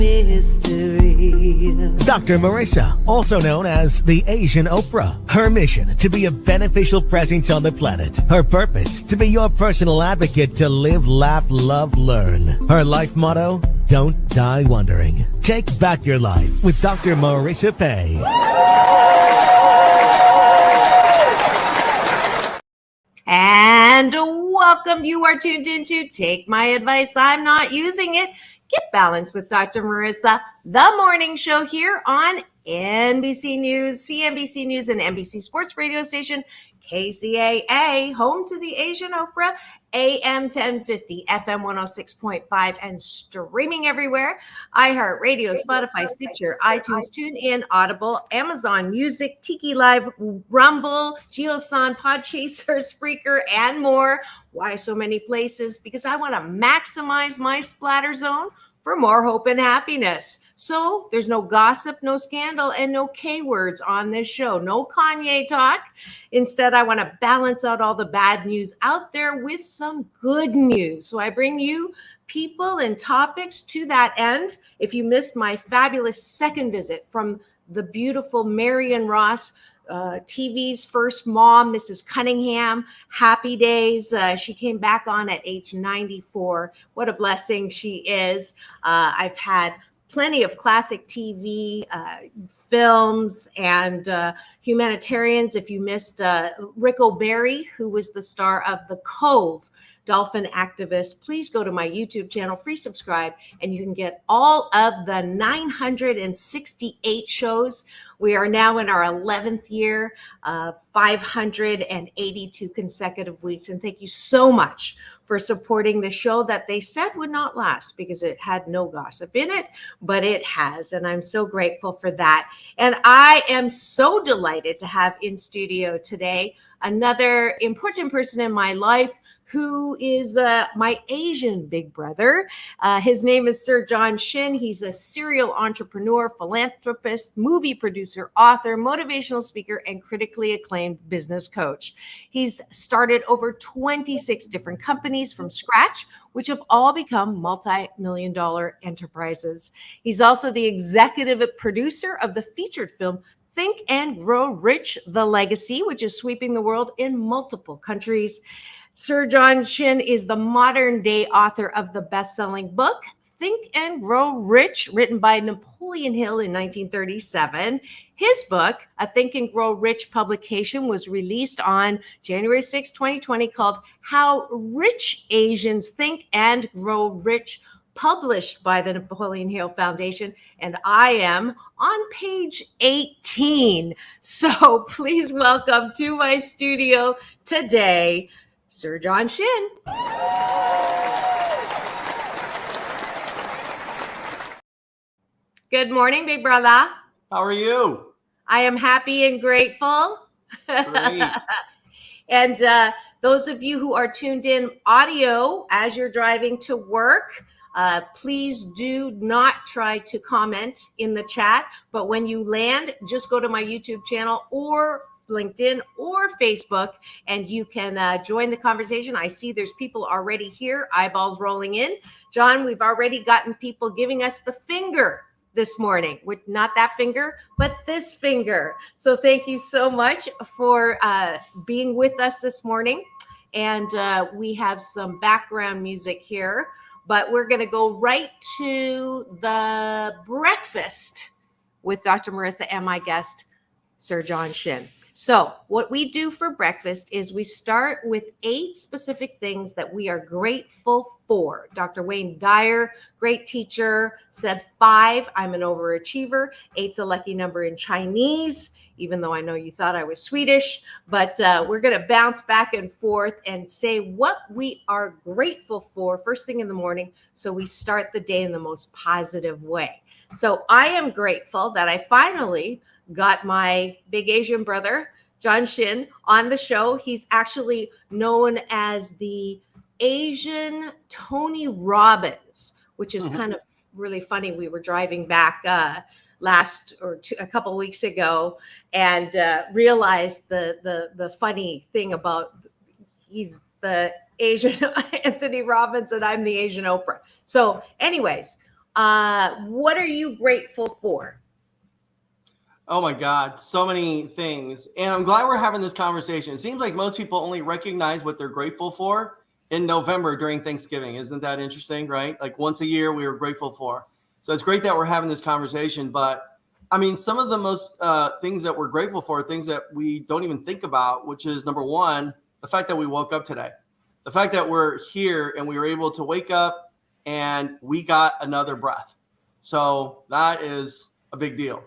Mystery. Dr. Marissa, also known as the Asian Oprah. Her mission, to be a beneficial presence on the planet. Her purpose, to be your personal advocate to live, laugh, love, learn. Her life motto, don't die wondering. Take back your life with Dr. Marissa Pay. And welcome. You are tuned into Take My Advice. I'm not using it. Get Balanced with Dr. Marissa, the morning show here on NBC News, CNBC News, and NBC Sports radio station, KCAA, home to the Asian Oprah, AM 1050, FM 106.5, and streaming everywhere. iHeartRadio, Spotify, Stitcher, iTunes, TuneIn, Audible, Amazon Music, Tiki Live, Rumble, JioSaavn, Podchaser, Spreaker, and more. Why so many places? Because I want to maximize my splatter zone for more hope and happiness. So there's no gossip, no scandal, and no K words on this show. No Kanye talk. Instead, I want to balance out all the bad news out there with some good news. So I bring you people and topics to that end. If you missed my fabulous second visit from the beautiful Marion Ross, TV's first mom, Mrs. Cunningham, happy days. She came back on at age 94. What a blessing she is. I've had plenty of classic TV films and humanitarians. If you missed Rick O'Barry, who was the star of The Cove, dolphin activist, please go to my YouTube channel, free subscribe, and you can get all of the 968 shows. We are now in our 11th year, 582 consecutive weeks. And thank you so much for supporting the show that they said would not last because it had no gossip in it, but it has. And I'm so grateful for that. And I am so delighted to have in studio today another important person in my life who is my Asian big brother. His name is Sir John Shin. He's a serial entrepreneur, philanthropist, movie producer, author, motivational speaker, and critically acclaimed business coach. He's started over 26 different companies from scratch, which have all become multi-million-dollar enterprises. He's also the executive producer of the featured film Think and Grow Rich, The Legacy, which is sweeping the world in multiple countries. Sir John Shin is the modern day author of the best-selling book, Think and Grow Rich, written by Napoleon Hill in 1937. His book, a Think and Grow Rich publication, was released on January 6, 2020, called How Rich Asians Think and Grow Rich, published by the Napoleon Hill Foundation. And I am on page 18. So please welcome to my studio today, Sir John Shin. Good morning, big brother. How are you? I am happy and grateful. Great. And those of you who are tuned in audio as you're driving to work, please do not try to comment in the chat. But when you land, just go to my YouTube channel or LinkedIn or Facebook, and you can join the conversation. I see there's people already here, eyeballs rolling in. John, we've already gotten people giving us the finger this morning, with not that finger, but this finger. So thank you so much for being with us this morning. And we have some background music here, but we're going to go right to the breakfast with Dr. Marissa and my guest, Sir John Shin. So what we do for breakfast is we start with 8 specific things that we are grateful for. Dr. Wayne Dyer, great teacher, said 5. I'm an overachiever. 8's a lucky number in Chinese, even though I know you thought I was Swedish. But we're going to bounce back and forth and say what we are grateful for first thing in the morning, so we start the day in the most positive way. So I am grateful that I finally got my big Asian brother, John Shin, on the show. He's actually known as the Asian Tony Robbins, which is kind of really funny. We were driving back a couple of weeks ago and realized the funny thing about he's the Asian Anthony Robbins and I'm the Asian Oprah. So anyways, What are you grateful for? Oh my God, so many things. And I'm glad we're having this conversation. It seems like most people only recognize what they're grateful for in November during Thanksgiving. Isn't that interesting, right? Like once a year we are grateful for. So it's great that we're having this conversation. But I mean, some of the most things that we're grateful for are things that we don't even think about, which is number one, the fact that we woke up today. The fact that we're here and we were able to wake up and we got another breath. So that is a big deal.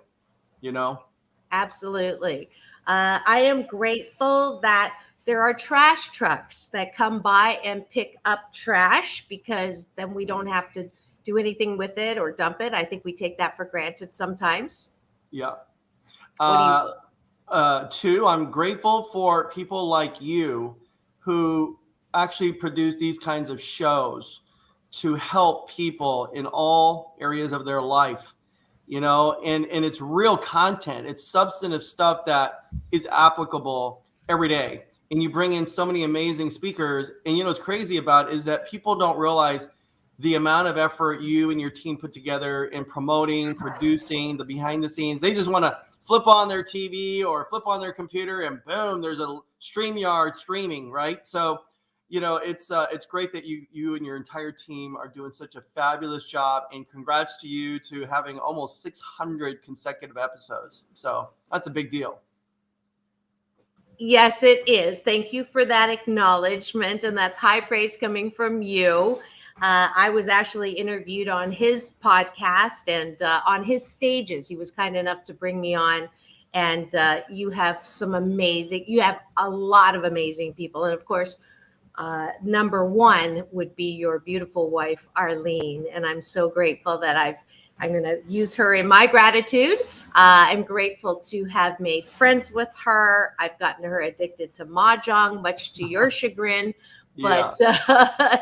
You know? Absolutely. I am grateful that there are trash trucks that come by and pick up trash, because then we don't have to do anything with it or dump it. I think we take that for granted sometimes. Yeah. What do you? Two, I'm grateful for people like you who actually produce these kinds of shows to help people in all areas of their life. And it's real content. It's substantive stuff that is applicable every day. And you bring in so many amazing speakers. And what's crazy about it is that people don't realize the amount of effort you and your team put together in promoting, producing, the behind the scenes. They just want to flip on their TV or flip on their computer and boom, there's a StreamYard streaming, right? So it's great that you and your entire team are doing such a fabulous job, and congrats to you to having almost 600 consecutive episodes. So that's a big deal. Yes, it is. Thank you for that acknowledgement, and that's high praise coming from you. I was actually interviewed on his podcast and on his stages. He was kind enough to bring me on. And you have you have a lot of amazing people. And of course, number one would be your beautiful wife, Arlene. And I'm so grateful that I'm going to use her in my gratitude. I'm grateful to have made friends with her. I've gotten her addicted to Mahjong, much to your chagrin. But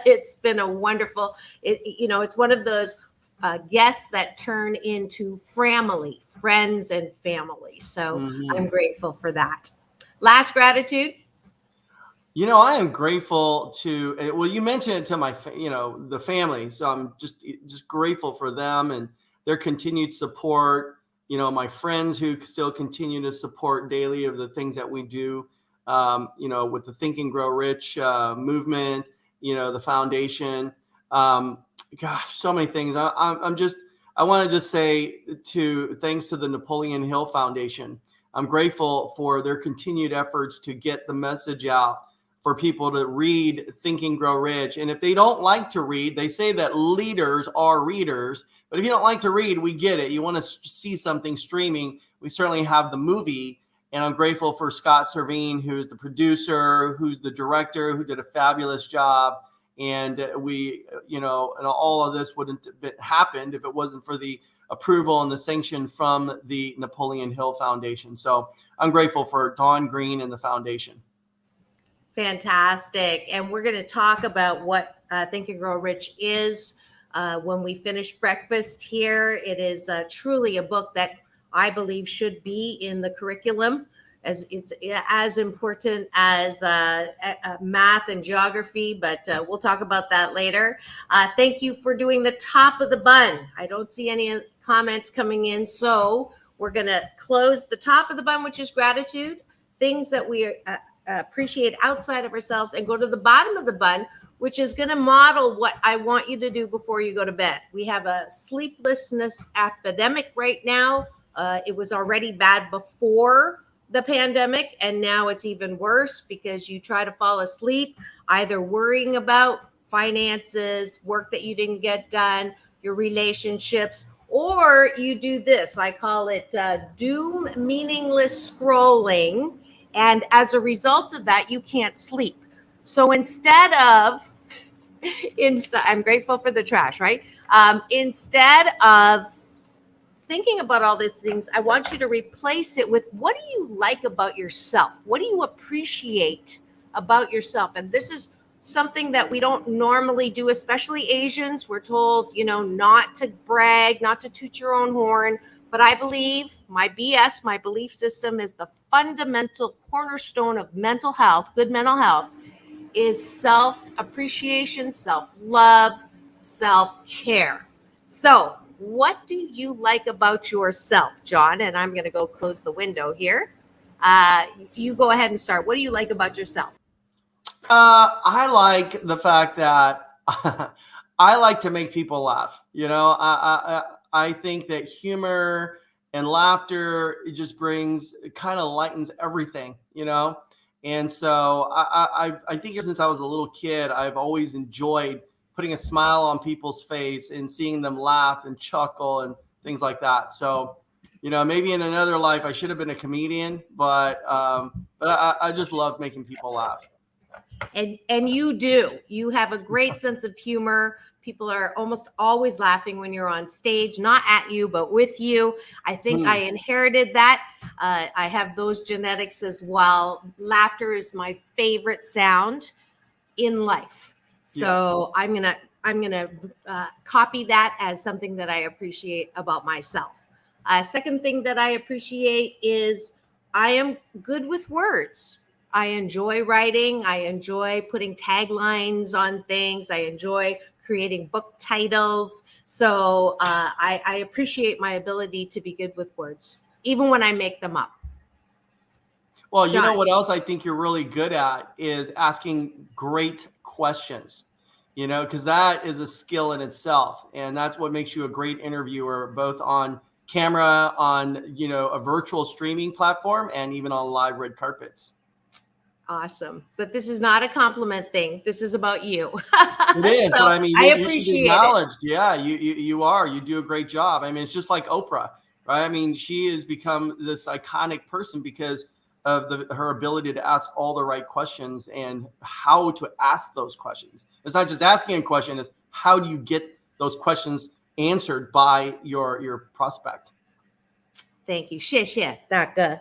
it's been a wonderful, it's one of those guests that turn into family, friends and family. So I'm grateful for that. Last gratitude. I am grateful to, well, you mentioned it to my, the family. So I'm just grateful for them and their continued support. My friends who still continue to support daily of the things that we do, with the Think and Grow Rich movement, the foundation. Gosh, so many things. I want to just say thanks to the Napoleon Hill Foundation. I'm grateful for their continued efforts to get the message out for people to read Think and Grow Rich. And if they don't like to read, they say that leaders are readers. But if you don't like to read, we get it. You want to see something streaming. We certainly have the movie. And I'm grateful for Scott Servine, who's the producer, who's the director, who did a fabulous job. And we, and all of this wouldn't have happened if it wasn't for the approval and the sanction from the Napoleon Hill Foundation. So I'm grateful for Dawn Green and the foundation. Fantastic. And we're going to talk about what Think and Grow Rich is when we finish breakfast here. It is truly a book that I believe should be in the curriculum, as it's as important as math and geography, but we'll talk about that later. Thank you for doing the top of the bun. I don't see any comments coming in, so we're going to close the top of the bun, which is gratitude, things that we appreciate outside of ourselves, and go to the bottom of the bun, which is going to model what I want you to do before you go to bed. We have a sleeplessness epidemic right now. It was already bad before the pandemic, and now it's even worse because you try to fall asleep either worrying about finances, work that you didn't get done, your relationships, or you do this. I call it doom meaningless scrolling. And as a result of that, you can't sleep. So instead of, I'm grateful for the trash, right? Instead of thinking about all these things, I want you to replace it with, what do you like about yourself? What do you appreciate about yourself? And this is something that we don't normally do, especially Asians. We're told, not to brag, not to toot your own horn. But I believe my belief system is the fundamental cornerstone of mental health, good mental health, is self-appreciation, self-love, self-care. So, what do you like about yourself, John? And I'm going to go close the window here. You go ahead and start. What do you like about yourself? I like the fact that I like to make people laugh. I think that humor and laughter, it just brings, it kind of lightens everything. And so I think ever since I was a little kid, I've always enjoyed putting a smile on people's face and seeing them laugh and chuckle and things like that. So, maybe in another life I should have been a comedian, but I just love making people laugh. And you have a great sense of humor. People are almost always laughing when you're on stage, not at you, but with you. I think I inherited that. I have those genetics as well. Laughter is my favorite sound in life. So I'm gonna copy that as something that I appreciate about myself. Second thing that I appreciate is I am good with words. I enjoy writing. I enjoy putting taglines on things. I enjoy creating book titles. So I appreciate my ability to be good with words, even when I make them up. Well, John. You know what else I think you're really good at is asking great questions, because that is a skill in itself. And that's what makes you a great interviewer, both on camera, on, a virtual streaming platform, and even on live red carpets. Awesome. But this is not a compliment thing. This is about you. It is. So but I appreciate it. Yeah, you are. You do a great job. It's just like Oprah, right? She has become this iconic person because of her ability to ask all the right questions and how to ask those questions. It's not just asking a question, it's how do you get those questions answered by your prospect. Thank you. 谢谢大哥.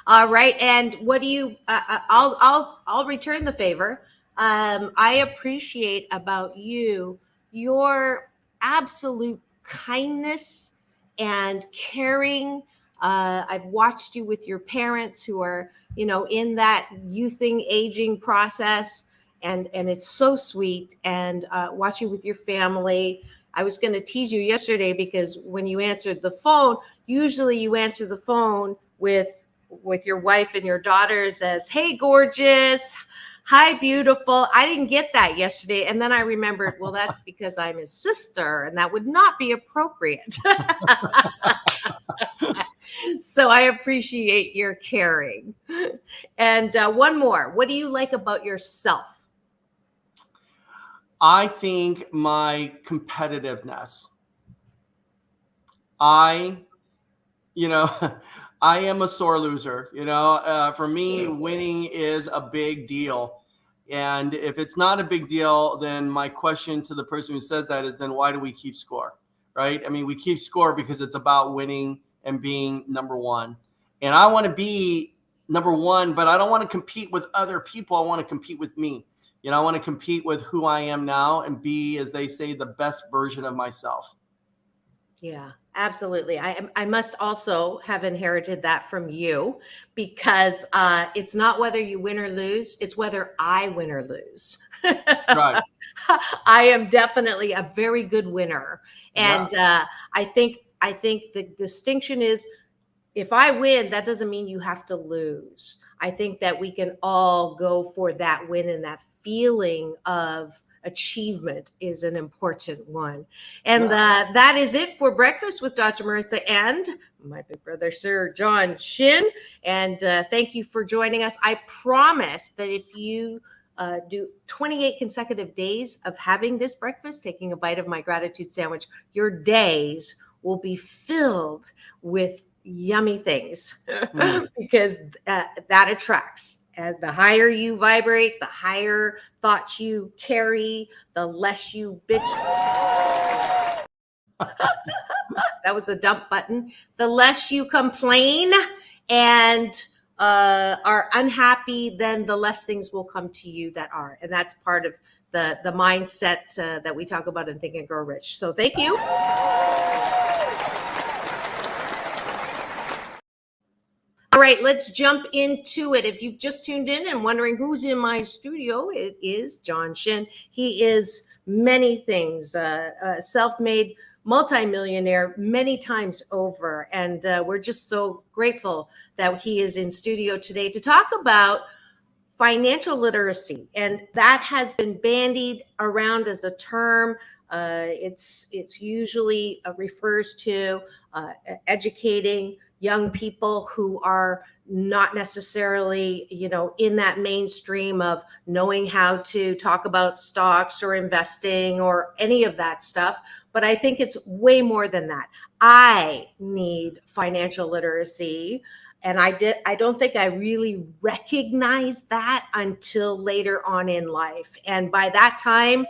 All right. And what do you, I'll return the favor. I appreciate about you, your absolute kindness and caring. I've watched you with your parents who are, in that youthing, aging process. And it's so sweet. And watch you with your family. I was going to tease you yesterday because when you answered the phone, usually you answer the phone with your wife and your daughters as, hey, gorgeous. Hi, beautiful. I didn't get that yesterday. And then I remembered, well, that's because I'm his sister and that would not be appropriate. So I appreciate your caring. And one more. What do you like about yourself? I think my competitiveness. I am a sore loser. For me, winning is a big deal. And if it's not a big deal, then my question to the person who says that is, then why do we keep score? Right? We keep score because it's about winning and being number one. And I want to be number one, but I don't want to compete with other people. I want to compete with me. I want to compete with who I am now and be, as they say, the best version of myself. Yeah, absolutely. I must also have inherited that from you because it's not whether you win or lose, it's whether I win or lose. Right. I am definitely a very good winner. And I think the distinction is if I win, that doesn't mean you have to lose. I think that we can all go for that win, and that feeling of achievement is an important one. And that is it for Breakfast with Dr. Marissa and my big brother, Sir John Shin. And thank you for joining us. I promise that if you do 28 consecutive days of having this breakfast, taking a bite of my gratitude sandwich, your days will be filled with yummy things because that attracts. And the higher you vibrate, the higher thoughts you carry, the less you bitch. That was the dump button. The less you complain and are unhappy, then the less things will come to you that are. And that's part of the mindset that we talk about in Think and Grow Rich. So thank you. All right, let's jump into it. If you've just tuned in and wondering who's in my studio, it is John Shin. He is many things, self-made multimillionaire many times over. And we're just so grateful that he is in studio today to talk about financial literacy. And that has been bandied around as a term. It's usually refers to educating young people who are not necessarily, in that mainstream of knowing how to talk about stocks or investing or any of that stuff. But I think it's way more than that. I need financial literacy. And I don't think I really recognized that until later on in life. And by that time,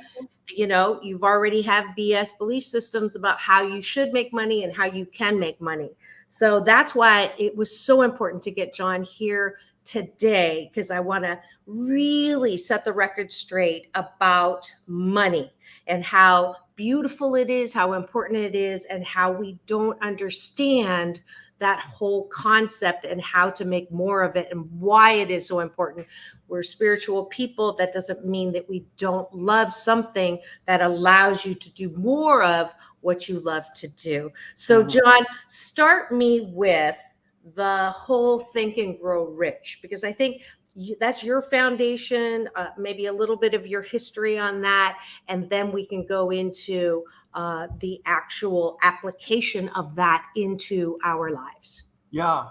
you've already have BS belief systems about how you should make money and how you can make money. So that's why it was so important to get John here today, because I want to really set the record straight about money and how beautiful it is, how important it is, and how we don't understand that whole concept and how to make more of it and why it is so important. We're spiritual people. That doesn't mean that we don't love something that allows you to do more of what you love to do. So, John, start me with the whole Think and Grow Rich, because I think that's your foundation, maybe a little bit of your history on that, and then we can go into the actual application of that into our lives. Yeah,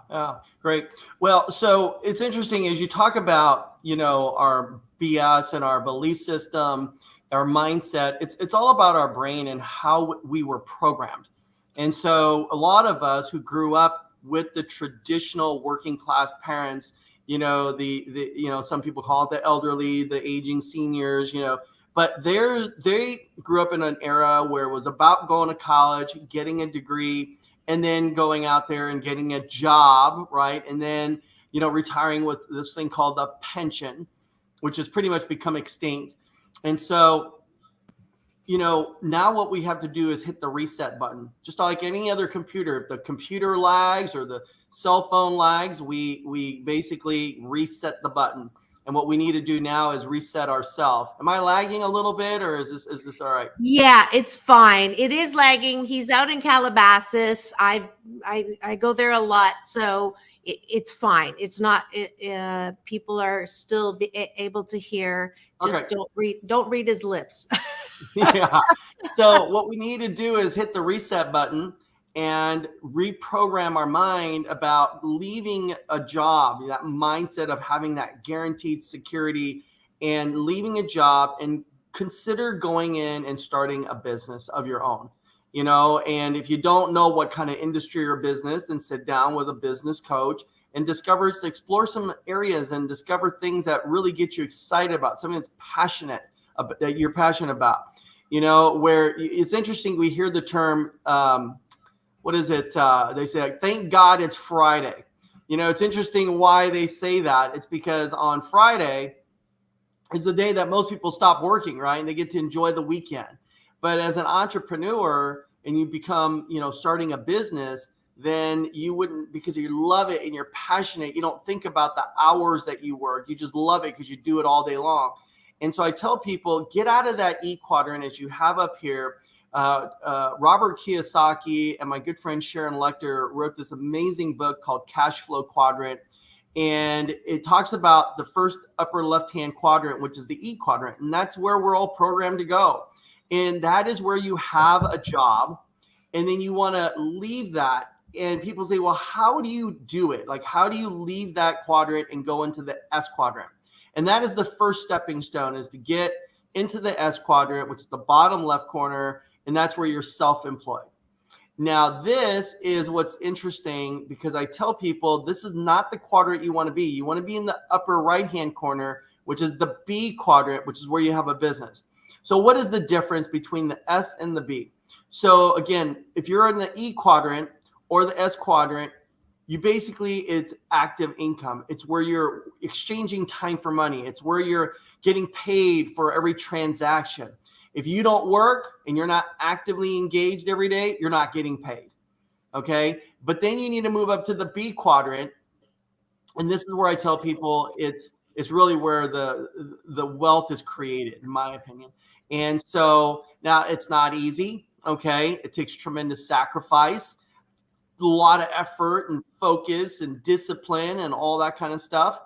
great. Well, so it's interesting as you talk about, our BS and our belief system, our mindset. It's all about our brain and how we were programmed. And so a lot of us who grew up with the traditional working class parents, some people call it the elderly, the aging seniors, but they grew up in an era where it was about going to college, getting a degree, and then going out there and getting a job, right? And then, retiring with this thing called the pension, which has pretty much become extinct. And so, now what we have to do is hit the reset button. Just like any other computer, if the computer lags or the cell phone lags, we basically reset the button. And what we need to do now is reset ourselves. Am I lagging a little bit, or is this all right? Yeah, it's fine. It is lagging. He's out in Calabasas. I go there a lot, so it's fine. It's not. People are still able to hear. Just Okay. Don't read his lips. Yeah. So what we need to do is hit the reset button and reprogram our mind about leaving a job, that mindset of having that guaranteed security and leaving a job, and consider going in and starting a business of your own. And if you don't know what kind of industry or business, then sit down with a business coach and explore some areas and discover things that really get you excited about something that you're passionate about. Where it's interesting, we hear the term, what is it? They say, thank God it's Friday. It's interesting why they say that. It's because on Friday is the day that most people stop working, right? And they get to enjoy the weekend. But as an entrepreneur, and you become, starting a business, then you wouldn't, because you love it and you're passionate, you don't think about the hours that you work. You just love it because you do it all day long. And so I tell people, get out of that E quadrant, as you have up here. Robert Kiyosaki and my good friend Sharon Lechter wrote this amazing book called Cash Flow Quadrant. And it talks about the first upper left-hand quadrant, which is the E quadrant. And that's where we're all programmed to go. And that is where you have a job, and then you want to leave that. And people say, well, how do you do it? Like, how do you leave that quadrant and go into the S quadrant? And that is the first stepping stone, is to get into the S quadrant, which is the bottom left corner. And that's where you're self-employed. Now, this is what's interesting, because I tell people this is not the quadrant you want to be. You want to be in the upper right-hand corner, which is the B quadrant, which is where you have a business. So what is the difference between the S and the B? So again, if you're in the E quadrant or the S quadrant, it's active income. It's where you're exchanging time for money. It's where you're getting paid for every transaction. If you don't work and you're not actively engaged every day, you're not getting paid. Okay. But then you need to move up to the B quadrant. And this is where I tell people it's really where the wealth is created, in my opinion. And so now it's not easy. Okay. It takes tremendous sacrifice, a lot of effort and focus and discipline and all that kind of stuff.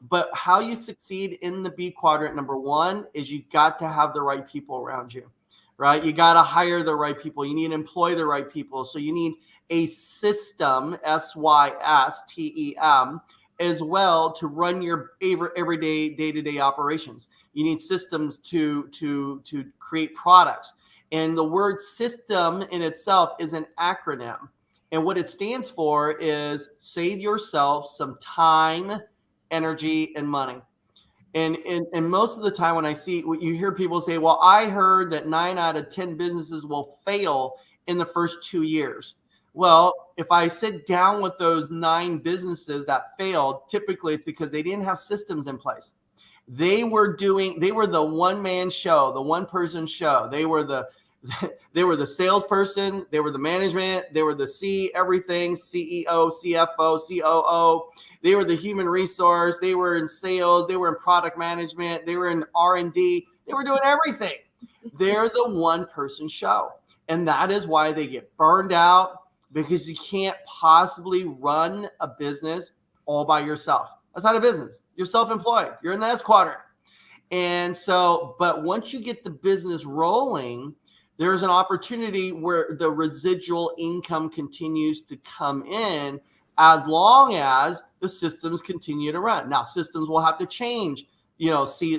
But how you succeed in the B quadrant, number one, is you got to have the right people around you, right? You got to hire the right people. You need to employ the right people. So you need a system, SYSTEM, as well, to run your everyday, day-to-day operations. You need systems to create products. And the word system in itself is an acronym. And what it stands for is save yourself some time, energy, and money. And most of the time when you hear people say, well, I heard that 9 out of 10 businesses will fail in the first 2 years. Well, if I sit down with those 9 businesses that failed, typically it's because they didn't have systems in place. They were the one-man show, the one-person show. They were the salesperson, they were the management, they were the everything, CEO, CFO, COO. They were the human resource. They were in sales. They were in product management. They were in R&D. They were doing everything. They're the one-person show. And that is why they get burned out, because you can't possibly run a business all by yourself. That's not a business. You're self-employed. You're in the S quadrant. And so, but once you get the business rolling, there's an opportunity where the residual income continues to come in as long as the systems continue to run. Now, systems will have to change,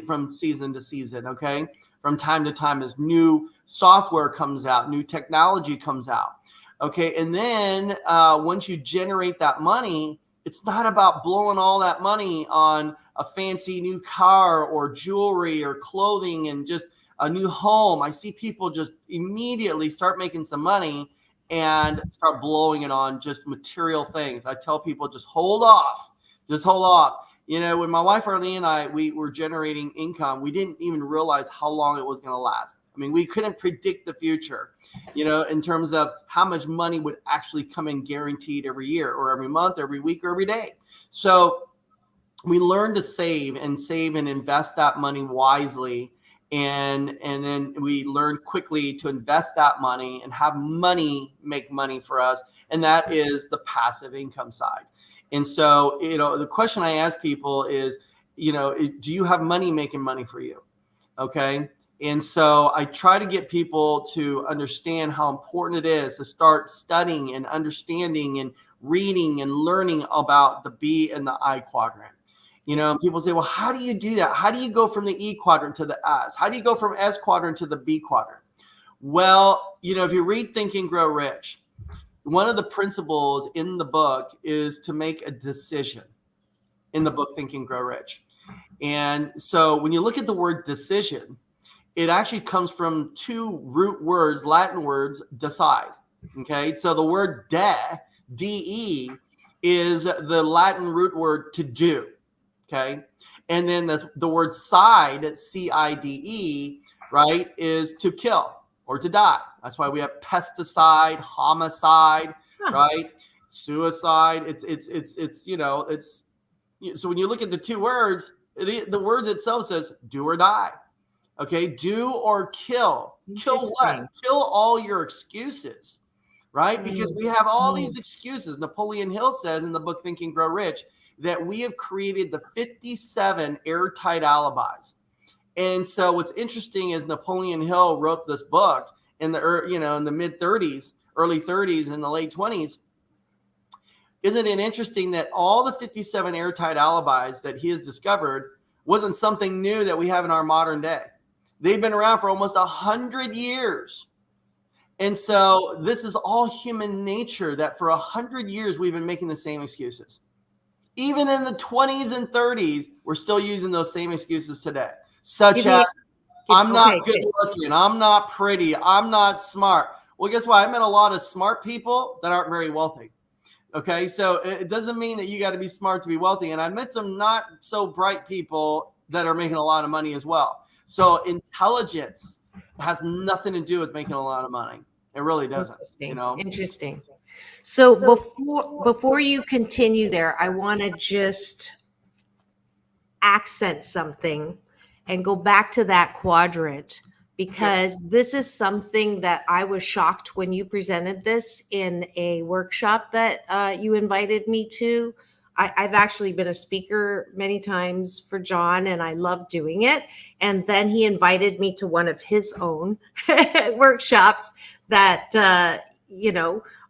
from season to season, okay? From time to time as new software comes out, new technology comes out, okay? And then once you generate that money, it's not about blowing all that money on a fancy new car or jewelry or clothing and just a new home. I see people just immediately start making some money and start blowing it on just material things. I tell people, just hold off. When my wife Arlene and I, we were generating income, we didn't even realize how long it was going to last. I mean, we couldn't predict the future, in terms of how much money would actually come in guaranteed every year or every month, every week, or every day. So we learned to save and invest that money wisely. And then we learned quickly to invest that money and have money make money for us. And that is the passive income side. And so, the question I ask people is, do you have money making money for you? Okay. And so I try to get people to understand how important it is to start studying and understanding and reading and learning about the B and the I quadrant. People say, well, how do you do that? How do you go from the E quadrant to the S? How do you go from S quadrant to the B quadrant? Well, if you read Think and Grow Rich, one of the principles in the book is to make a decision in the book, Think and Grow Rich. And so when you look at the word decision, it actually comes from 2 root words, Latin words, decide. Okay. So the word D-E, is the Latin root word to do. Okay. And then the word side, C-I-D-E, right, is to kill or to die. That's why we have pesticide, homicide, right? Suicide. So when you look at the 2 words, the word itself says do or die. Okay. Do or kill. Kill what? Kill all your excuses, right? Because we have all these excuses. Napoleon Hill says in the book, Think and Grow Rich, that we have created the 57 airtight alibis. And so what's interesting is Napoleon Hill wrote this book in the mid 30s, early 30s, and the late 20s. Isn't it interesting that all the 57 airtight alibis that he has discovered wasn't something new that we have in our modern day? They've been around for almost 100 years. And so this is all human nature, that for 100 years we've been making the same excuses. Even in the 20s and 30s, we're still using those same excuses today, such as I'm not good looking, I'm not pretty, I'm not smart. Well, guess what? I met a lot of smart people that aren't very wealthy. Okay, so it doesn't mean that you got to be smart to be wealthy. And I met some not so bright people that are making a lot of money as well. So intelligence has nothing to do with making a lot of money. It really doesn't. Interesting. So before you continue there, I want to just accent something and go back to that quadrant, because this is something that I was shocked when you presented this in a workshop that you invited me to. I've actually been a speaker many times for John, and I love doing it. And then he invited me to one of his own workshops that,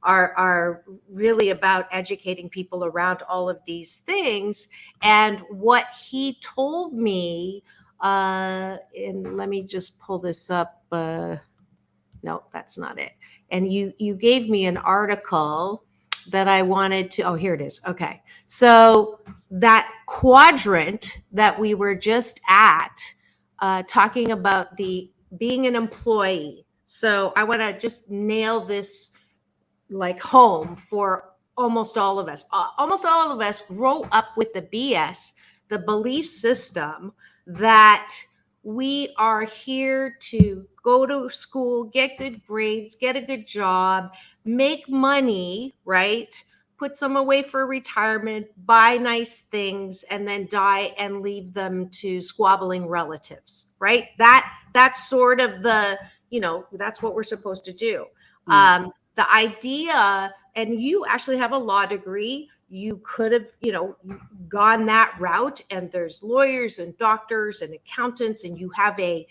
are really about educating people around all of these things. And what he told me, and let me just pull this up. No, that's not it. And you gave me an article that I wanted to, oh, here it is. Okay. So that quadrant that we were just at, talking about the being an employee. So I want to just nail this like home for almost all of us. Almost all of us grow up with the BS, the belief system that we are here to go to school, get good grades, get a good job, make money, right? Put some away for retirement, buy nice things, and then die and leave them to squabbling relatives, right? That's sort of the, that's what we're supposed to do. The idea, and you actually have a law degree, you could have, gone that route, and there's lawyers and doctors and accountants, and you have a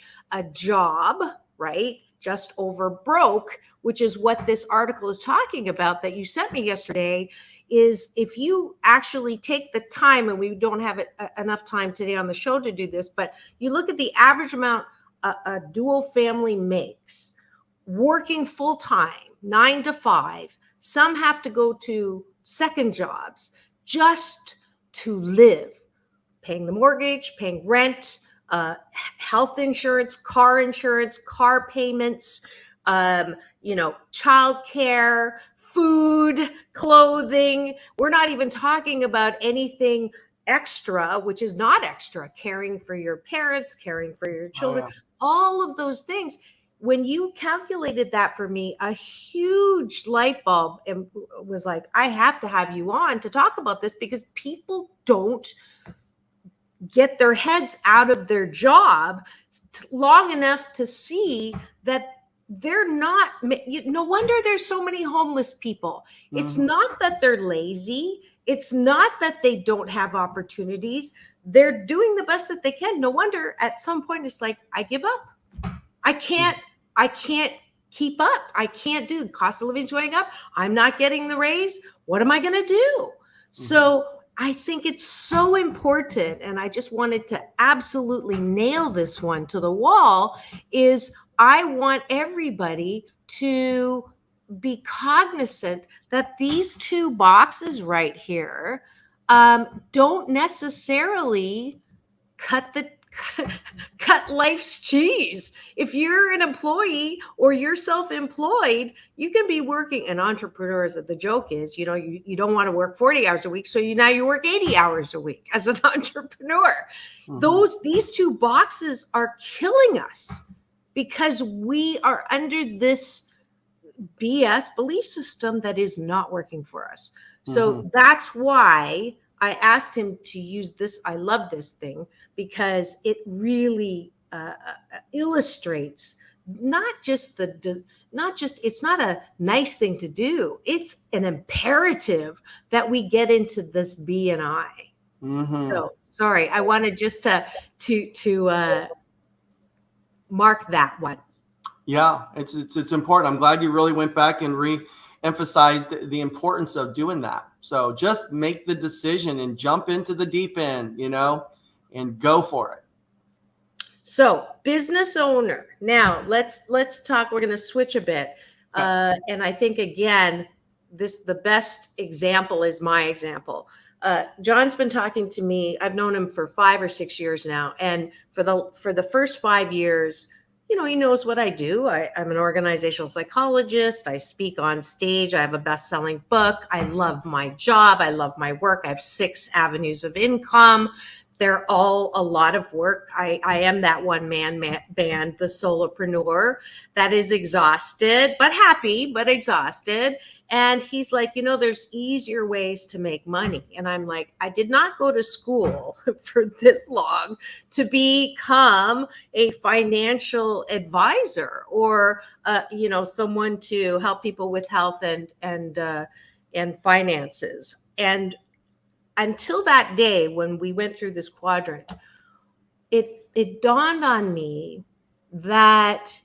job, right? Just over broke, which is what this article is talking about that you sent me yesterday, is if you actually take the time, and we don't have enough time today on the show to do this, but you look at the average amount a dual family makes, working full time, 9 to 5, some have to go to second jobs just to live, paying the mortgage, paying rent, health insurance, car payments, childcare, food, clothing. We're not even talking about anything extra, which is not extra, caring for your parents, caring for your children, all of those things. When you calculated that for me, a huge light bulb and was like, I have to have you on to talk about this, because people don't get their heads out of their job long enough to see that they're not, no wonder there's so many homeless people. It's not that they're lazy. It's not that they don't have opportunities. They're doing the best that they can. No wonder at some point it's like, I give up. I can't keep up. I can't do, the cost of living is going up. I'm not getting the raise. What am I going to do? So I think it's so important, and I just wanted to absolutely nail this one to the wall, is I want everybody to be cognizant that these two boxes right here don't necessarily cut life's cheese. If you're an employee or you're self-employed, you can be working, and entrepreneurs, the joke is, you don't want to work 40 hours a week. So now you work 80 hours a week as an entrepreneur. These two boxes are killing us because we are under this BS belief system that is not working for us. So that's why I asked him to use this. I love this thing because it really illustrates it's not a nice thing to do. It's an imperative that we get into this B and I. So sorry, I wanted just to mark that one. Yeah, it's important. I'm glad you really went back and re-emphasized the importance of doing that. So just make the decision and jump into the deep end, and go for it. So business owner. Now let's talk. We're going to switch a bit. And I think, again, the best example is my example. John's been talking to me. I've known him for 5 or 6 years now. And for the first 5 years, he knows what I do. I'm an organizational psychologist. I speak on stage. I have a best-selling book. I love my job. I love my work. I have 6 avenues of income. They're all a lot of work. I am that one man band, the solopreneur that is exhausted, but happy, but exhausted. And he's like, there's easier ways to make money. And I'm like, I did not go to school for this long to become a financial advisor or, someone to help people with health and finances. And until that day when we went through this quadrant, it dawned on me that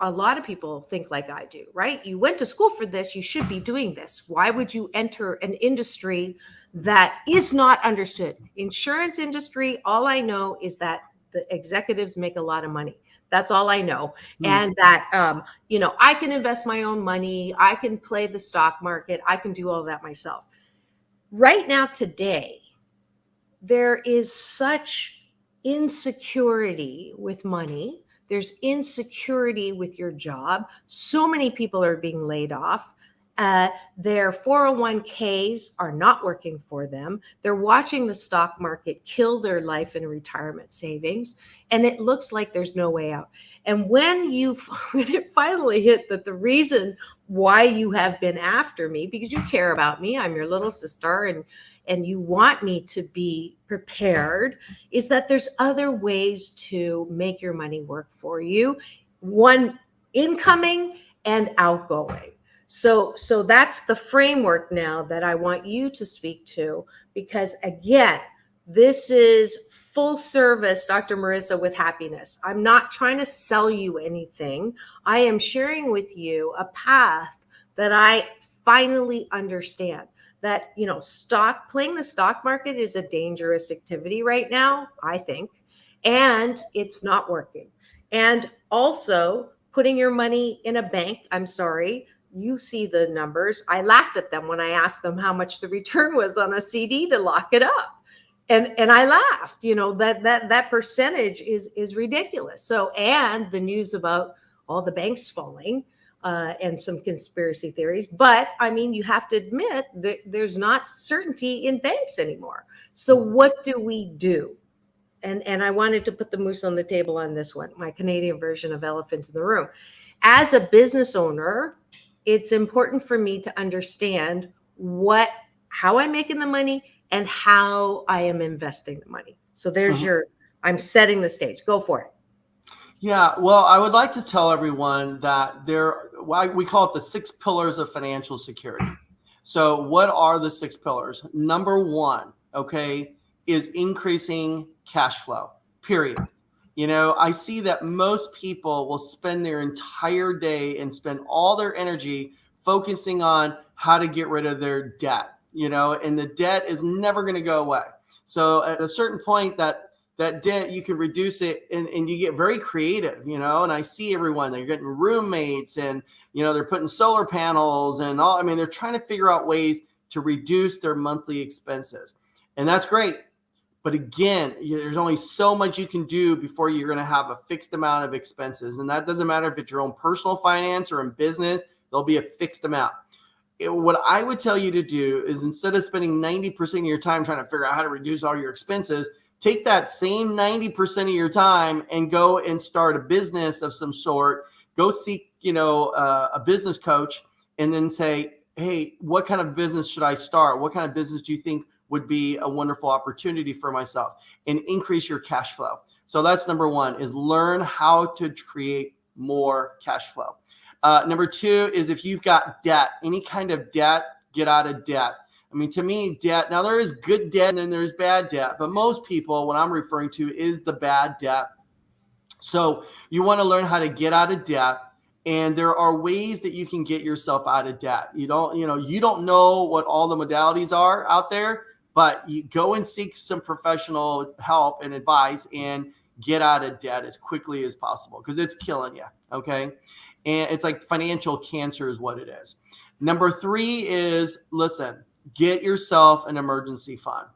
a lot of people think like I do, right? You went to school for this, you should be doing this. Why would you enter an industry that is not understood? Insurance industry, all I know is that the executives make a lot of money. That's all I know. And that, I can invest my own money. I can play the stock market. I can do all that myself. Right now, today, there is such insecurity with money. There's insecurity with your job. So many people are being laid off. Their 401ks are not working for them. They're watching the stock market kill their life and retirement savings. And it looks like there's no way out. And when it finally hit that the reason why you have been after me, because you care about me, I'm your little sister, and you want me to be prepared, is that there's other ways to make your money work for you. One, incoming and outgoing. So that's the framework now that I want you to speak to, because again, this is full service, Dr. Marissa, with happiness. I'm not trying to sell you anything. I am sharing with you a path that I finally understand. That, playing the stock market is a dangerous activity right now, I think, and it's not working. And also putting your money in a bank, I'm sorry, you see the numbers. I laughed at them when I asked them how much the return was on a CD to lock it up. And I laughed, that percentage is ridiculous. So, and the news about all the banks falling, and some conspiracy theories. But I mean, you have to admit that there's not certainty in banks anymore. So what do we do? And I wanted to put the moose on the table on this one, my Canadian version of elephant in the room. As a business owner, it's important for me to understand how I'm making the money and how I am investing the money. So there's I'm setting the stage. Go for it. Yeah, well, I would like to tell everyone that we call it the 6 pillars of financial security. So what are the 6 pillars? Number 1, okay, is increasing cash flow, period. I see that most people will spend their entire day and spend all their energy focusing on how to get rid of their debt, and the debt is never going to go away. So at a certain point that debt, you can reduce it and you get very creative, and I see everyone, they're getting roommates and, they're putting solar panels and all. I mean, they're trying to figure out ways to reduce their monthly expenses. And that's great. But again, there's only so much you can do before you're going to have a fixed amount of expenses. And that doesn't matter if it's your own personal finance or in business, there'll be a fixed amount. What I would tell you to do is, instead of spending 90% of your time trying to figure out how to reduce all your expenses, take that same 90% of your time and go and start a business of some sort. Go seek, a business coach, and then say, hey, what kind of business should I start? What kind of business do you think would be a wonderful opportunity for myself? And increase your cash flow. So that's number 1, is learn how to create more cash flow. Number 2 is, if you've got debt, any kind of debt, get out of debt. I mean, to me, debt, now there is good debt and then there's bad debt, but most people, what I'm referring to is the bad debt. So you want to learn how to get out of debt, and there are ways that you can get yourself out of debt. You don't know what all the modalities are out there, but you go and seek some professional help and advice and get out of debt as quickly as possible, because it's killing you. Okay. And it's like financial cancer is what it is. Number 3 is, listen, get yourself an emergency fund.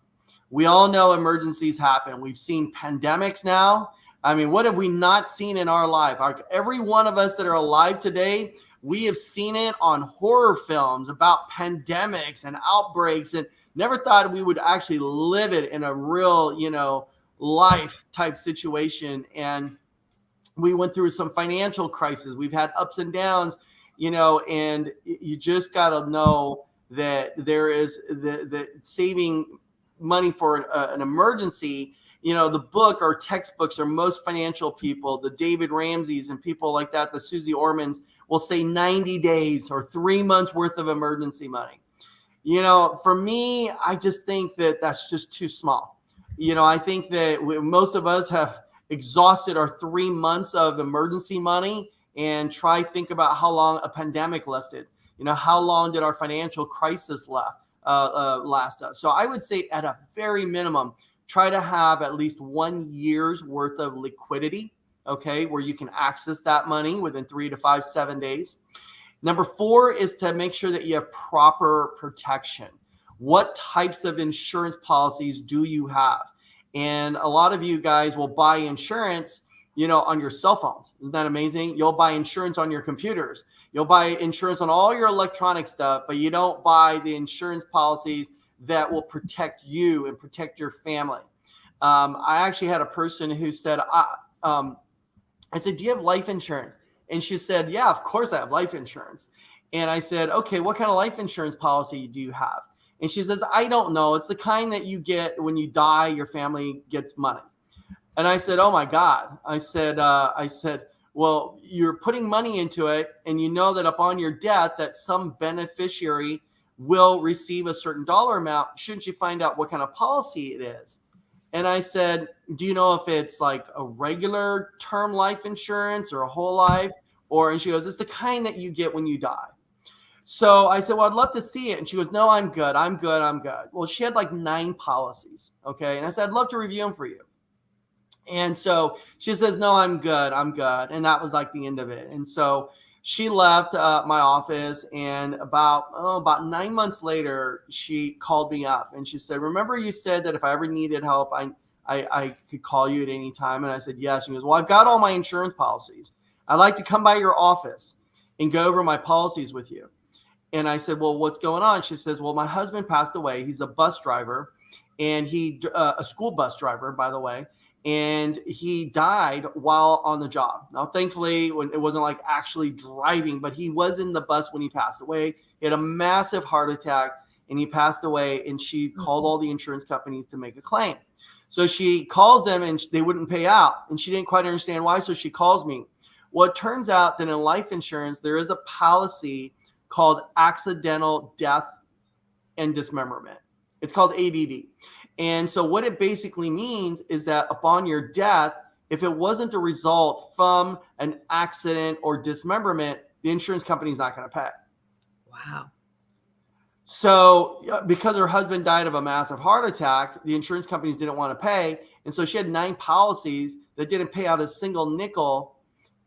We all know emergencies happen. We've seen pandemics now. I mean, what have we not seen in our life? Every one of us that are alive today, we have seen it on horror films about pandemics and outbreaks. And Never thought we would actually live it in a real, life type situation. And we went through some financial crisis. We've had ups and downs, and you just got to know that there is the saving money for an emergency. The book or textbooks or most financial people, the David Ramseys and people like that, the Susie Ormans, will say 90 days or 3 months worth of emergency money. For me, I just think that that's just too small. I think that most of us have exhausted our 3 months of emergency money, and think about how long a pandemic lasted. How long did our financial crisis last us? So I would say at a very minimum, try to have at least 1 year's worth of liquidity, okay, where you can access that money within 3 to 5, 7 days. Number 4 is to make sure that you have proper protection. What types of insurance policies do you have? And a lot of you guys will buy insurance, on your cell phones. Isn't that amazing? You'll buy insurance on your computers. You'll buy insurance on all your electronic stuff, but you don't buy the insurance policies that will protect you and protect your family. I actually had a person who said, I said, do you have life insurance? And she said, yeah, of course I have life insurance. And I said, okay, what kind of life insurance policy do you have? And she says, I don't know. It's the kind that you get when you die, your family gets money. And I said, oh my God. I said, well, you're putting money into it, and you know that upon your death that some beneficiary will receive a certain dollar amount. Shouldn't you find out what kind of policy it is? And I said, do you know if it's like a regular term life insurance or a whole life? And she goes, it's the kind that you get when you die. So I said, well, I'd love to see it. And she goes, no, I'm good. Well, she had like 9 policies. Okay. And I said, I'd love to review them for you. And so she says, no, I'm good. And that was like the end of it. And so she left my office, and about 9 months later, she called me up and she said, remember you said that if I ever needed help, I could call you at any time? And I said, yes. She goes, well, I've got all my insurance policies. I'd like to come by your office and go over my policies with you. And I said, well, what's going on? She says, well, my husband passed away. He's a bus driver, and a school bus driver, by the way. And he died while on the job. Now, thankfully, it wasn't like actually driving, but he was in the bus when he passed away. He had a massive heart attack, and he passed away, and she called all the insurance companies to make a claim. So she calls them, and they wouldn't pay out, and she didn't quite understand why, so she calls me. Well, it turns out that in life insurance, there is a policy called accidental death and dismemberment. It's called ADD. And so what it basically means is that upon your death, if it wasn't a result from an accident or dismemberment, the insurance company is not going to pay. Wow. So because her husband died of a massive heart attack, the insurance companies didn't want to pay. And so she had 9 policies that didn't pay out a single nickel.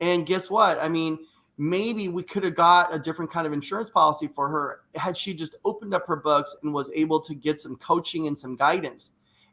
And guess what? I mean, maybe we could have got a different kind of insurance policy for her had she just opened up her books and was able to get some coaching and some guidance.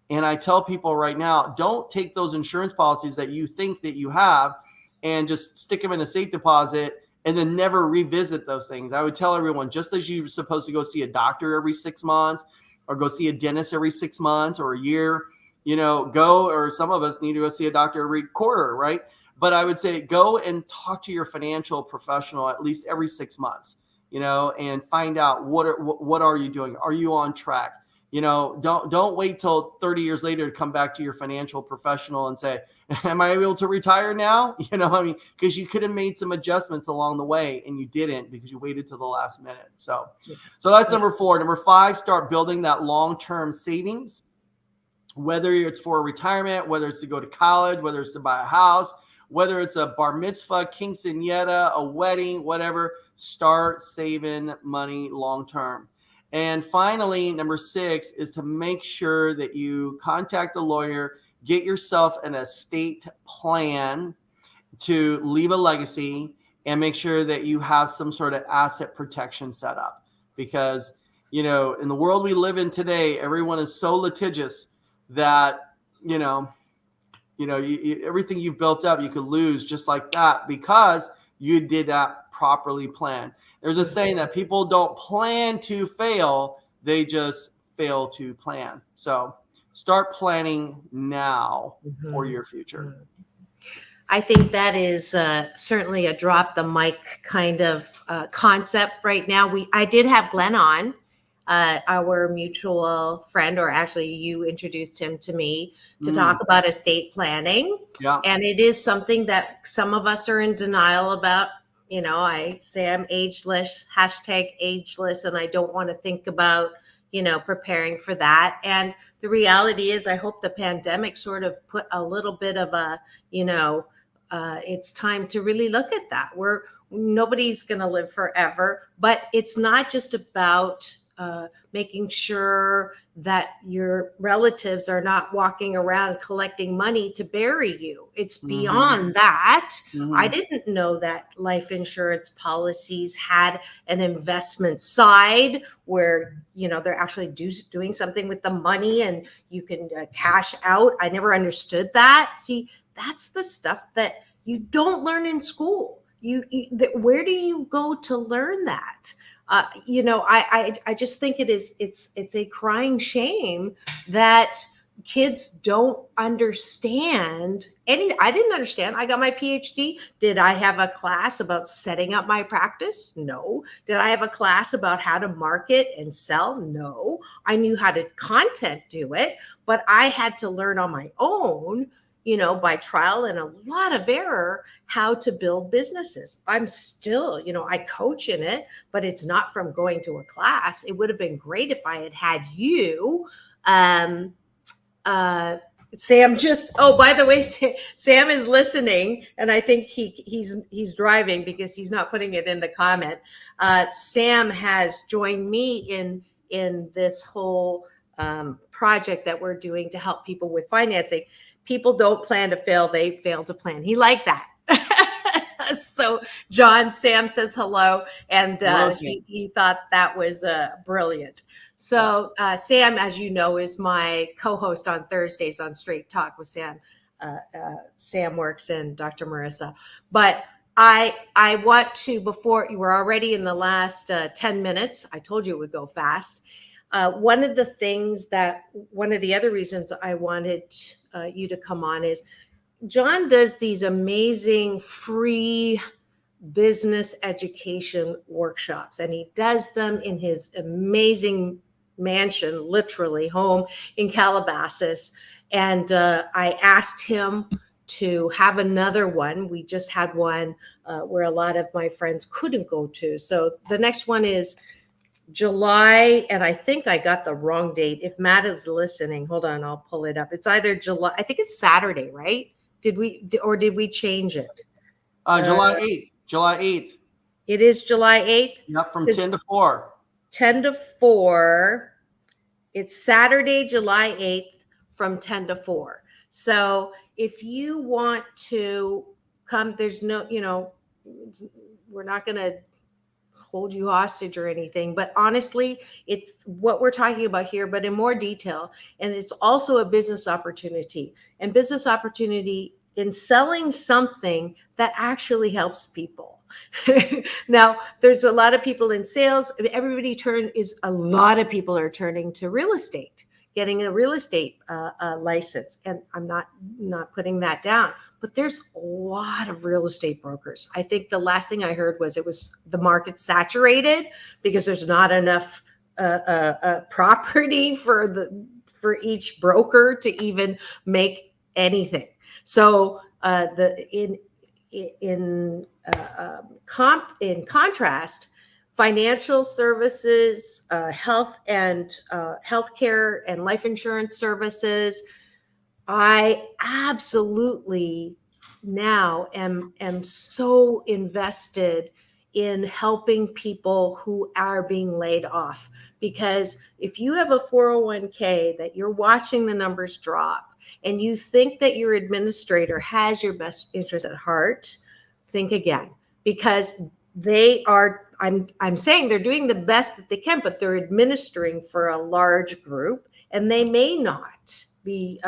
And I tell people right now, don't take those insurance policies that you think that you have and just stick them in a safe deposit and then never revisit those things. I would tell everyone, just as you're supposed to go see a doctor every 6 months or go see a dentist every 6 months or a year, or some of us need to go see a doctor every quarter, right? But I would say go and talk to your financial professional at least every 6 months, and find out what are you doing? Are you on track? Don't wait till 30 years later to come back to your financial professional and say, am I able to retire now? Because you could have made some adjustments along the way and you didn't because you waited till the last minute. So that's number 4. Number 5, start building that long-term savings, whether it's for retirement, whether it's to go to college, whether it's to buy a house, whether it's a bar mitzvah, quinceañera, a wedding, whatever, start saving money long-term. And finally, number 6 is to make sure that you contact a lawyer, get yourself an estate plan to leave a legacy, and make sure that you have some sort of asset protection set up. Because, in the world we live in today, everyone is so litigious that, everything you've built up, you could lose just like that because you did not properly plan. There's a saying that people don't plan to fail, they just fail to plan. So start planning now for your future. I think that is certainly a drop the mic kind of concept right now. I did have Glenn on, our mutual friend, or actually you introduced him to me to talk about estate planning. Yeah. And it is something that some of us are in denial about. You know, I say I'm ageless, #ageless, and I don't want to think about, preparing for that. And the reality is, I hope the pandemic sort of put a little bit of a, it's time to really look at that. Nobody's going to live forever, but it's not just about making sure that your relatives are not walking around collecting money to bury you. It's beyond that. I didn't know that life insurance policies had an investment side where, they're actually doing something with the money and you can cash out. I never understood that. See, that's the stuff that you don't learn in school. Where do you go to learn that? I just think it's a crying shame that kids don't understand I didn't understand. I got my PhD. Did I have a class about setting up my practice? No. Did I have a class about how to market and sell? No. I knew how to content do it, but I had to learn on my own, by trial and a lot of error, how to build businesses. I'm still, I coach in it, but it's not from going to a class. It would have been great if I had you. Sam by the way, Sam is listening, and I think he's driving because he's not putting it in the comment. Sam has joined me in this whole project that we're doing to help people with financing. People don't plan to fail, they fail to plan. He liked that. So Sam says hello, and he thought that was brilliant. So Sam, as you know, is my co-host on Thursdays on Straight Talk with Sam. Sam works in Dr. Marissa. But I want to, before you were already in the last 10 minutes, I told you it would go fast. One of the other reasons I wanted you to come on is John does these amazing free business education workshops, and he does them in his amazing mansion, literally home in Calabasas. And I asked him to have another one. We just had one where a lot of my friends couldn't go to. So the next one is July, and I think I got the wrong date. If Matt is listening, hold on, I'll pull it up. It's either July, I think it's Saturday, right? Did we change it? July 8th. July 8th. It is July 8th? Yep, from 10 to 4. 10 to 4. It's Saturday, July 8th from 10 to 4. So if you want to come, there's no, we're not going to hold you hostage or anything, but honestly, it's what we're talking about here, but in more detail. And it's also a business opportunity in selling something that actually helps people. Now, there's a lot of people in sales. A lot of people are turning to real estate, getting a real estate license. And I'm not putting that down, but there's a lot of real estate brokers. I think the last thing I heard was the market saturated because there's not enough property for each broker to even make anything. So in contrast, financial services, health and healthcare and life insurance services, I absolutely now am so invested in helping people who are being laid off. Because if you have a 401k that you're watching the numbers drop and you think that your administrator has your best interest at heart, think again, because I'm saying they're doing the best that they can, but they're administering for a large group, and they may not be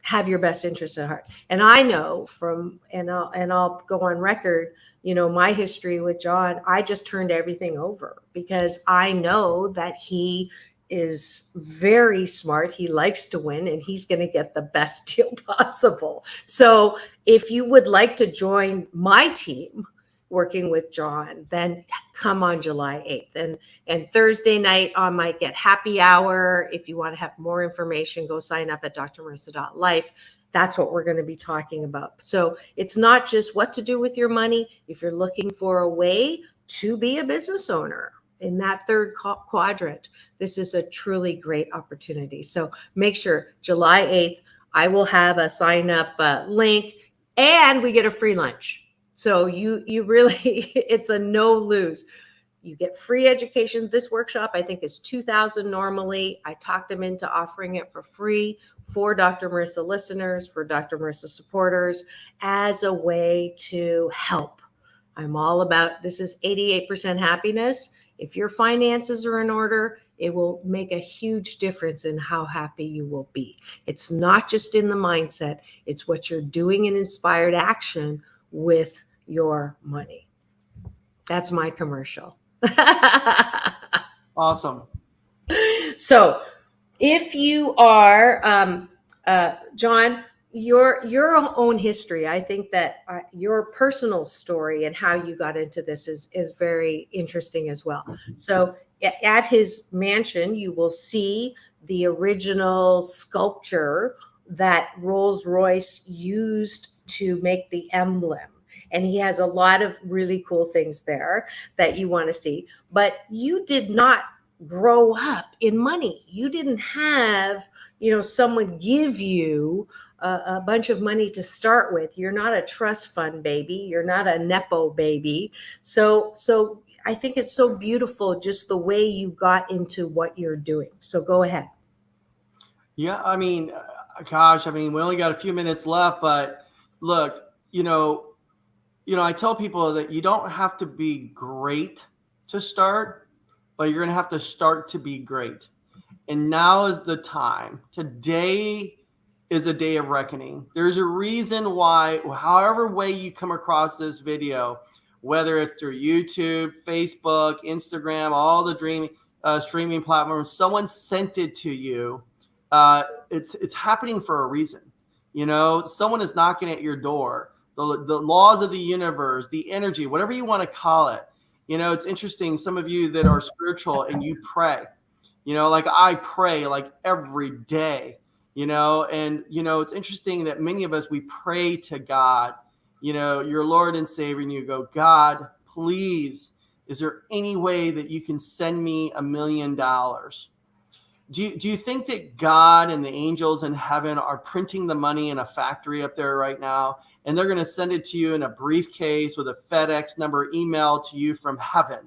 have your best interest at heart. And I know from, and I'll go on record, my history with John, I just turned everything over because I know that he is very smart. He likes to win, and he's going to get the best deal possible. So if you would like to join my team working with John, then come on July 8th. And Thursday night I might get happy hour. If you want to have more information, go sign up at drmarissa.life. That's what we're going to be talking about. So it's not just what to do with your money. If you're looking for a way to be a business owner in that third quadrant, this is a truly great opportunity. So make sure July 8th, I will have a sign up link, and we get a free lunch. So you really, it's a no lose. You get free education. This workshop, I think, is $2,000 normally. I talked them into offering it for free for Dr. Marissa listeners, for Dr. Marissa supporters, as a way to help. I'm all about, this is 88% happiness. If your finances are in order, it will make a huge difference in how happy you will be. It's not just in the mindset. It's what you're doing in inspired action with your money. That's my commercial. Awesome. So if you are, John, your own history, I think that your personal story and how you got into this is very interesting as well. So at his mansion, you will see the original sculpture that Rolls-Royce used to make the emblem. And he has a lot of really cool things there that you want to see. But you did not grow up in money. You didn't have, someone give you a bunch of money to start with. You're not a trust fund baby. You're not a Nepo baby. So I think it's so beautiful just the way you got into what you're doing. So go ahead. Yeah, I mean, gosh, we only got a few minutes left, but look, I tell people that you don't have to be great to start, but you're going to have to start to be great. And now is the time. Today is a day of reckoning. There's a reason why, however way you come across this video, whether it's through YouTube, Facebook, Instagram, all the streaming platforms, someone sent it to you. It's happening for a reason. Someone is knocking at your door. The laws of the universe, the energy, whatever you want to call it. It's interesting. Some of you that are spiritual and you pray, like I pray like every day, and, it's interesting that many of us, we pray to God, your Lord and Savior, and you go, God, please, is there any way that you can send me $1 million? Do you think that God and the angels in heaven are printing the money in a factory up there right now? And they're going to send it to you in a briefcase with a FedEx number emailed to you from heaven.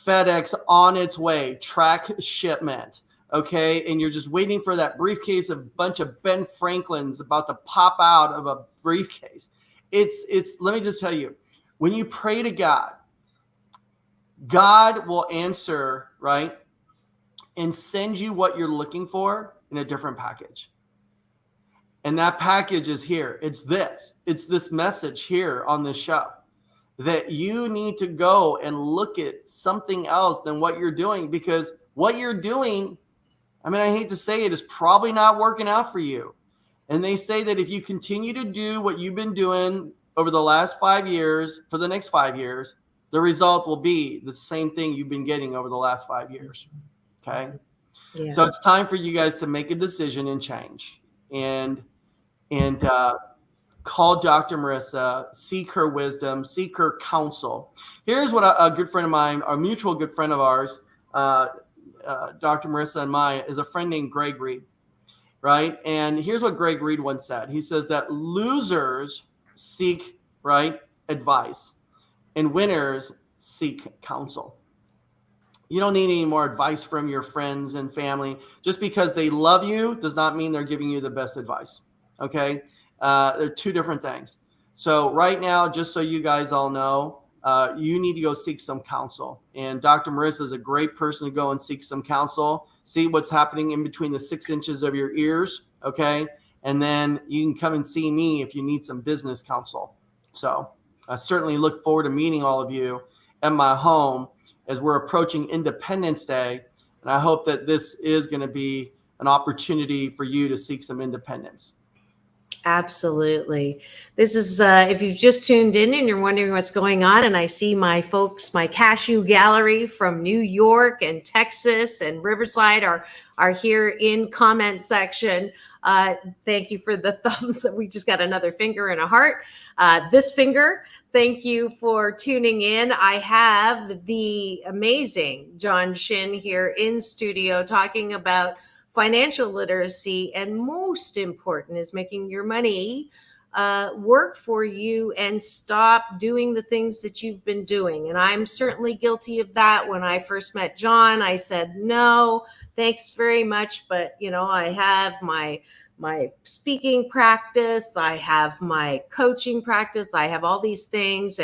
FedEx on its way, track shipment. Okay. And you're just waiting for that briefcase of a bunch of Ben Franklins about to pop out of a briefcase. Let me just tell you, when you pray to God, God will answer, right? And send you what you're looking for in a different package. And that package is here. It's this message here on this show, that you need to go and look at something else than what you're doing, because what you're doing, I hate to say it, is probably not working out for you. And they say that if you continue to do what you've been doing over the last 5 years, for the next 5 years, the result will be the same thing you've been getting over the last 5 years. Okay. Yeah. So it's time for you guys to make a decision and change, and call Dr. Marissa, seek her wisdom, seek her counsel. Here's what a good friend of mine, a mutual good friend of ours, Dr. Marissa and mine, is a friend named Greg Reed, right? And here's what Greg Reed once said. He says that losers seek, right, advice, and winners seek counsel. You don't need any more advice from your friends and family. Just because they love you does not mean they're giving you the best advice. Okay. They're two different things. So right now, just so you guys all know, you need to go seek some counsel. And Dr. Marissa is a great person to go and seek some counsel. See what's happening in between the 6 inches of your ears. Okay. And then you can come and see me if you need some business counsel. So I certainly look forward to meeting all of you at my home as we're approaching Independence Day. And I hope that this is going to be an opportunity for you to seek some independence. Absolutely. This is, if you've just tuned in and you're wondering what's going on, and I see my folks, my cashew gallery from New York and Texas and Riverside are here in comment section. Thank you for the thumbs. We just got another finger and a heart. This finger, thank you for tuning in. I have the amazing John Shin here in studio talking about financial literacy, and most important is making your money work for you and stop doing the things that you've been doing. And I'm certainly guilty of that. When I first met John, I said, no, thanks very much. But, you know, I have my speaking practice, I have my coaching practice, I have all these things.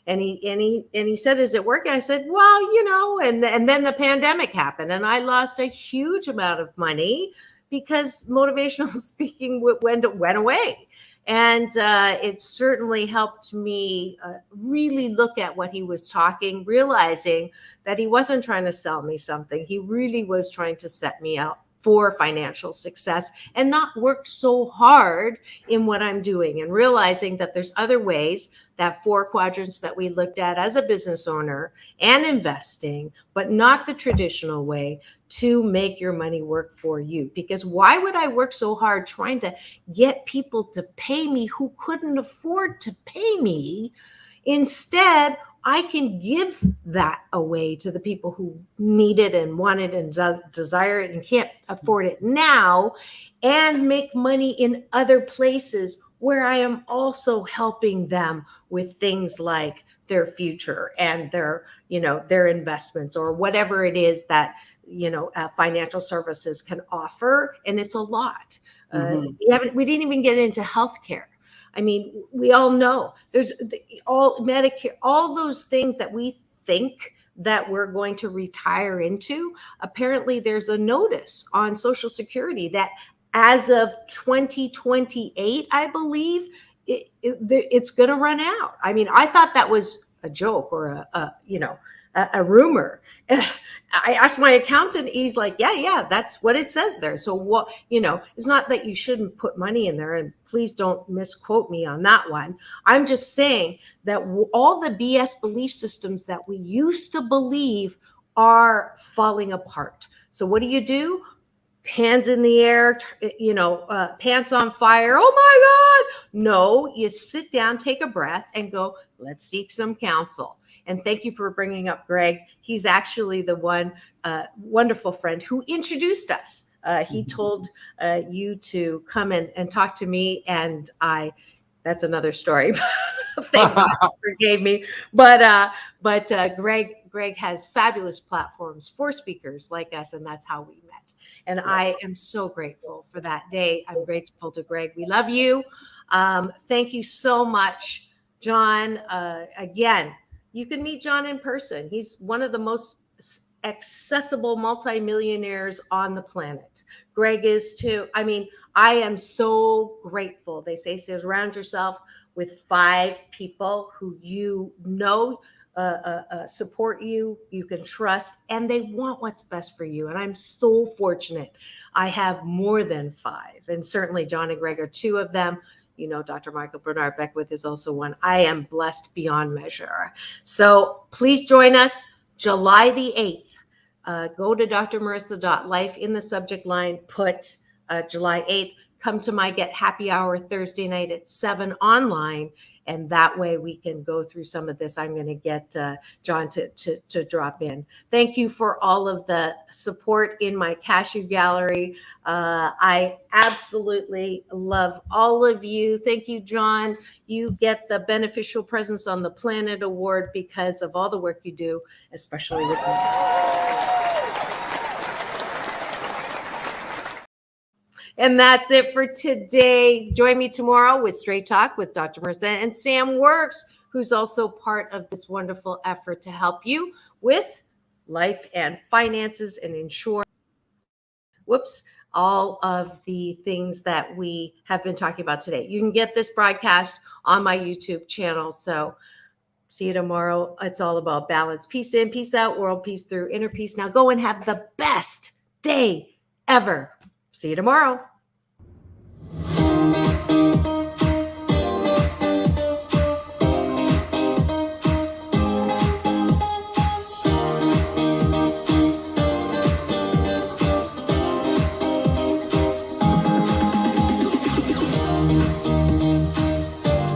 And he said, is it working? I said, well, you know, and then the pandemic happened and I lost a huge amount of money because motivational speaking went away. And it certainly helped me really look at what he was talking, realizing that he wasn't trying to sell me something. He really was trying to set me up for financial success and not work so hard in what I'm doing, and realizing that there's other ways, that 4 quadrants that we looked at as a business owner and investing, but not the traditional way to make your money work for you. Because why would I work so hard trying to get people to pay me who couldn't afford to pay me? Instead, I can give that away to the people who need it and want it and desire it and can't afford it now, and make money in other places where I am also helping them with things like their future and their, you know, their investments or whatever it is that, you know, financial services can offer. And it's a lot. We didn't even get into healthcare. I mean, we all know there's all Medicare, all those things that we think that we're going to retire into. Apparently, there's a notice on Social Security that as of 2028, I believe, it's going to run out. I mean, I thought that was a joke or a rumor. I asked my accountant, he's like, yeah, that's what it says there. So what, you know, it's not that you shouldn't put money in there, and please don't misquote me on that one. I'm just saying that all the BS belief systems that we used to believe are falling apart. So what do? Hands in the air, you know, pants on fire. Oh my God. No, you sit down, take a breath and go, let's seek some counsel. And thank you for bringing up Greg. He's actually the one wonderful friend who introduced us. He told you to come and talk to me, and that's another story. Thank God he forgave me. But Greg has fabulous platforms for speakers like us, and that's how we met. And I am so grateful for that day. I'm grateful to Greg. We love you. Thank you so much, John. Again, you can meet John in person. He's one of the most accessible multimillionaires on the planet. Greg is too. I mean, I am so grateful. They say surround yourself with 5 people who you know support you, you can trust, and they want what's best for you. And I'm so fortunate. I have more than 5, and certainly John and Greg are 2 of them. You know, Dr. Michael Bernard Beckwith is also one. I am blessed beyond measure. So please join us July the 8th. Go to DrMarissa.life, in the subject line, put July 8th. Come to my Get Happy Hour Thursday night at 7 online. And that way we can go through some of this. I'm going to get John to drop in. Thank you for all of the support in my cashew gallery. I absolutely love all of you. Thank you, John. You get the Beneficial Presence on the Planet Award because of all the work you do, especially with me. And that's it for today. Join me tomorrow with Straight Talk with Dr. Marissa and Sam Works, who's also part of this wonderful effort to help you with life and finances and ensure. all of the things that we have been talking about today. You can get this broadcast on my YouTube channel. So see you tomorrow. It's all about balance. Peace in, peace out, world peace through inner peace. Now go and have the best day ever. See you tomorrow.